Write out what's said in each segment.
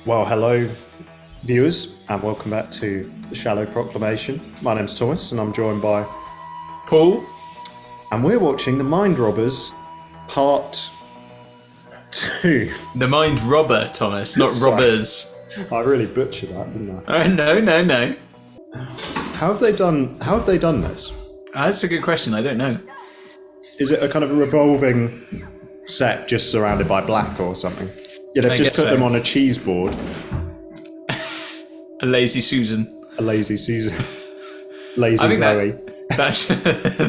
Well, hello, viewers, and welcome back to the Shallow Proclamation. My name's Thomas, and I'm joined by Paul, and we're watching The Mind Robbers, Part 2. the Mind Robber, Thomas, not Sorry. Robbers. I really butchered that, didn't I? No. How have they done this? That's a good question. I don't know. Is it a kind of a revolving set just surrounded by black or something? Yeah, they've I just guess put so. them on a cheese board. A lazy Susan. A lazy Susan. Lazy I think Zoe.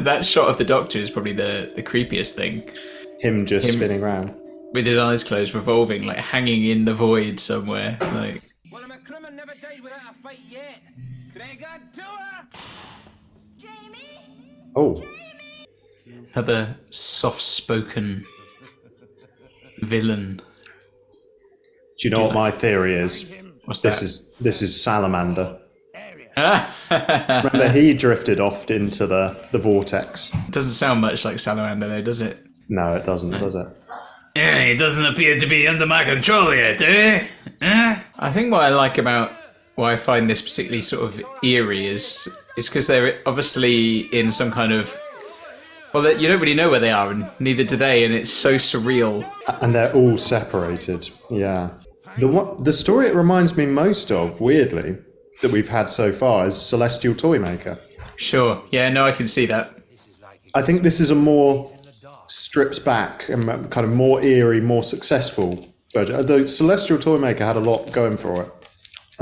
that shot of the Doctor is probably the creepiest thing. Him just spinning around. With his eyes closed, revolving, like hanging in the void somewhere. Like, Well, a McCrimmon never died without a fight yet. Craig on tour! Jamie! Oh, another soft-spoken villain. do you know what my theory is? What's This that? this is Salamander. Remember, he drifted off into the vortex. Doesn't sound much like Salamander, though, does it? No, it doesn't, does it? Yeah, he doesn't appear to be under my control yet, eh? I think what I like about why I find this particularly sort of eerie is because they're obviously in some kind of... Well, you don't really know where they are, and neither do they, and it's so surreal. And they're all separated. Yeah. The story it reminds me most of, weirdly, that we've had so far is Celestial Toymaker. Sure, yeah, no, I can see that. I think this is a more stripped back and kind of more eerie, more successful version. The Celestial Toymaker had a lot going for it.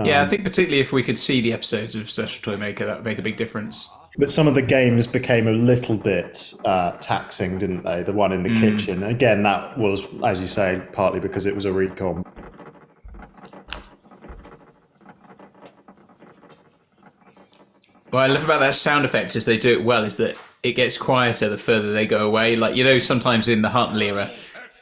Yeah, I think particularly if we could see the episodes of Celestial Toymaker, that would make a big difference. But some of the games became a little bit taxing, didn't they? The one in the kitchen. Again, that was, as you say, partly because it was a recon. What I love about that sound effect is they do it well, is that it gets quieter the further they go away. Like, you know, sometimes in the Hartnell era,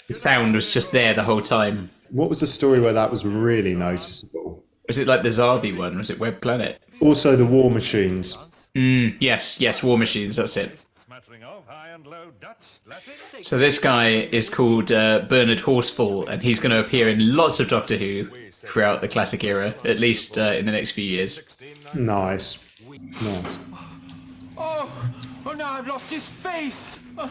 the sound was just there the whole time. What was the story where that was really noticeable? Was it like the Zarbi one? Was it Web Planet? Also, the War Machines. Yes, War Machines, that's it. So this guy is called Bernard Horsfall, and he's going to appear in lots of Doctor Who throughout the classic era, at least in the next few years. Nice. Oh, now I've lost his face! Oh.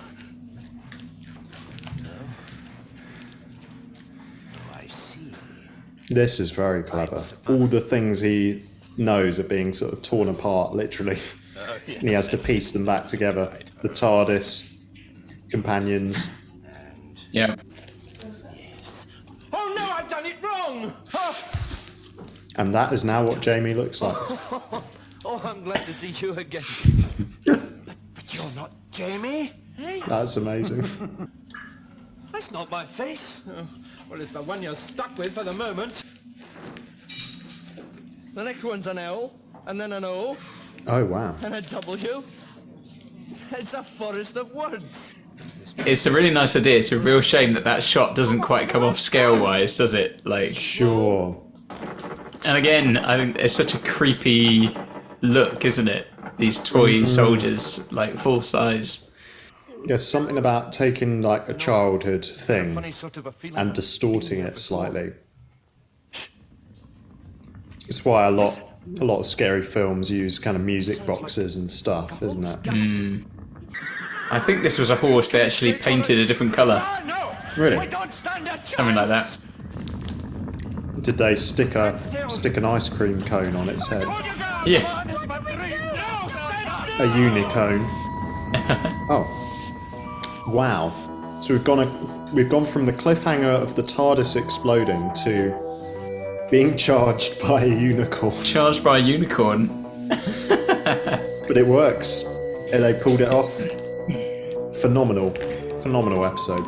I see. This is very clever. All the things he knows are being sort of torn apart, literally. And he has to piece them back together. The TARDIS, companions. Yeah. Oh no, I've done it wrong! Oh, And that is now what Jamie looks like. oh, I'm glad to see you again. But you're not Jamie, eh? That's amazing. That's not my face. Oh, well, it's the one you're stuck with for the moment. The next one's an L, and then an O, Oh, wow. and a W. It's a forest of words. It's a really nice idea. It's a real shame that shot doesn't quite come off scale-wise, does it? Like, Sure. and again, I think it's such a creepy look, isn't it? These toy soldiers, like full size. There's something about taking like a childhood thing Funny sort of a feeling. and distorting it slightly. It's why a lot of scary films use kind of music boxes and stuff, isn't it? I think this was a horse they actually painted a different colour. Oh, no! Really? We don't stand a chance! Something like that. Did they stick an ice cream cone on its head? Yeah. A unicone. Oh. Wow. So we've gone from the cliffhanger of the TARDIS exploding to being charged by a unicorn. Charged by a unicorn. But it works. And they pulled it off. Phenomenal episode.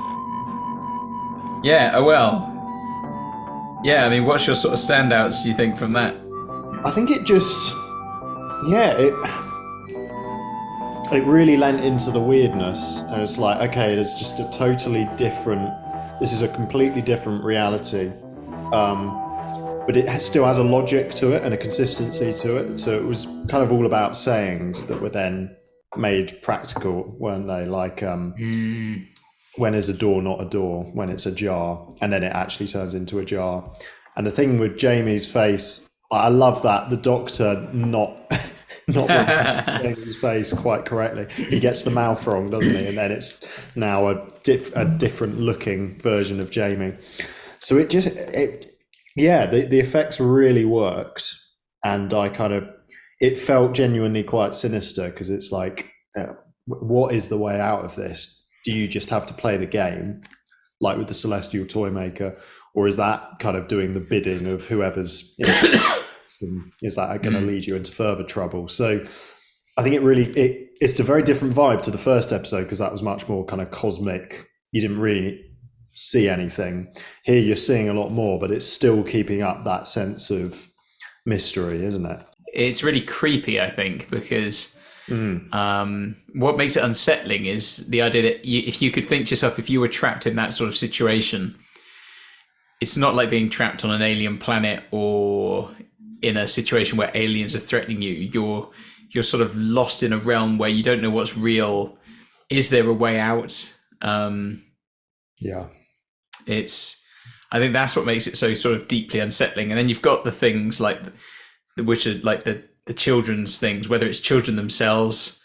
Yeah, oh well. Yeah, I mean, what's your sort of standouts, do you think, from that? I think it just, yeah, it really lent into the weirdness. And it's like, okay, there's just a totally different, this is a completely different reality. But it still has a logic to it and a consistency to it. So it was kind of all about sayings that were then made practical, weren't they? Like, when is a door not a door? When it's a jar, and then it actually turns into a jar. And the thing with Jamie's face, I love that the Doctor not not Jamie's face quite correctly. He gets the mouth wrong, doesn't he? And then it's now a different looking version of Jamie. So the effects really worked, and it felt genuinely quite sinister, because it's like, what is the way out of this? Do you just have to play the game, like with the Celestial Toymaker, or is that kind of doing the bidding of whoever's is that going to lead you into further trouble? So I think it's a very different vibe to the first episode, because that was much more kind of cosmic. You didn't really see anything. Here you're seeing a lot more, but it's still keeping up that sense of mystery, isn't it? It's really creepy, I think, because what makes it unsettling is the idea that if you could think to yourself, if you were trapped in that sort of situation, it's not like being trapped on an alien planet or in a situation where aliens are threatening you. You're sort of lost in a realm where you don't know what's real. Is there a way out? I think that's what makes it so sort of deeply unsettling. And then you've got the things like, which are like the children's things, whether it's children themselves,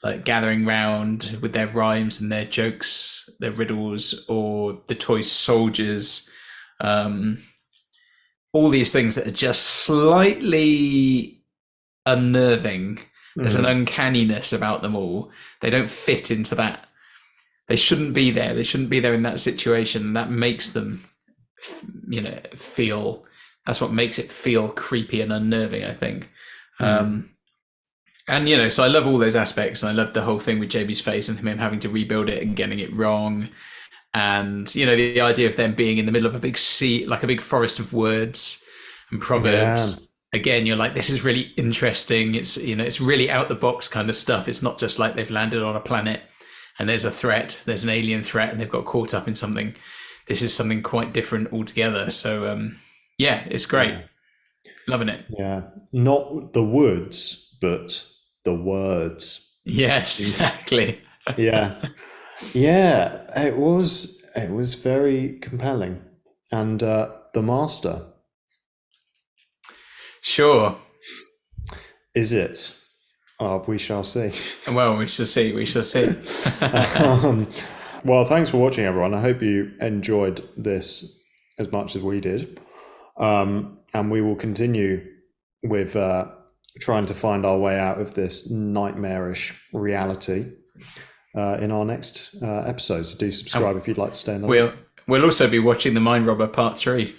like gathering round with their rhymes and their jokes, their riddles, or the toy soldiers, all these things that are just slightly unnerving. There's an uncanniness about them all. They don't fit into that. They shouldn't be there. They shouldn't be there in that situation. That makes them, feel. That's what makes it feel creepy and unnerving, I think. So I love all those aspects, and I love the whole thing with Jamie's face and him having to rebuild it and getting it wrong. And, the idea of them being in the middle of a big sea, like a big forest of words and proverbs. Yeah. Again, you're like, this is really interesting. It's, it's really out the box kind of stuff. It's not just like they've landed on a planet and there's a threat, there's an alien threat, and they've got caught up in something. This is something quite different altogether. So, it's great. Yeah. Loving it. Yeah. Not the woods, but the words. Yes, exactly. Yeah. Yeah. It was very compelling. And the Master. Sure. Is it? Oh, we shall see. Well, we shall see. We shall see. Well, thanks for watching, everyone. I hope you enjoyed this as much as we did. And we will continue with trying to find our way out of this nightmarish reality in our next episode. So do subscribe if you'd like to stay in the loop. We'll also be watching The Mind Robber Part 3.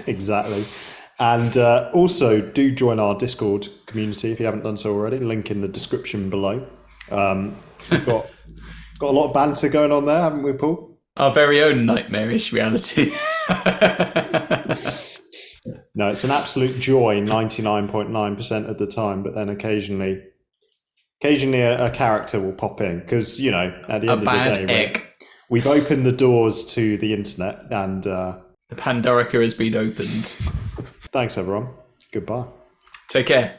Exactly. And also do join our Discord community if you haven't done so already. Link in the description below. We've got a lot of banter going on there, haven't we, Paul? Our very own nightmarish reality. No, it's an absolute joy 99.9% of the time, but then occasionally a character will pop in, because, at the end of the day, we've opened the doors to the internet, and the Pandorica has been opened. Thanks, everyone. Goodbye. Take care.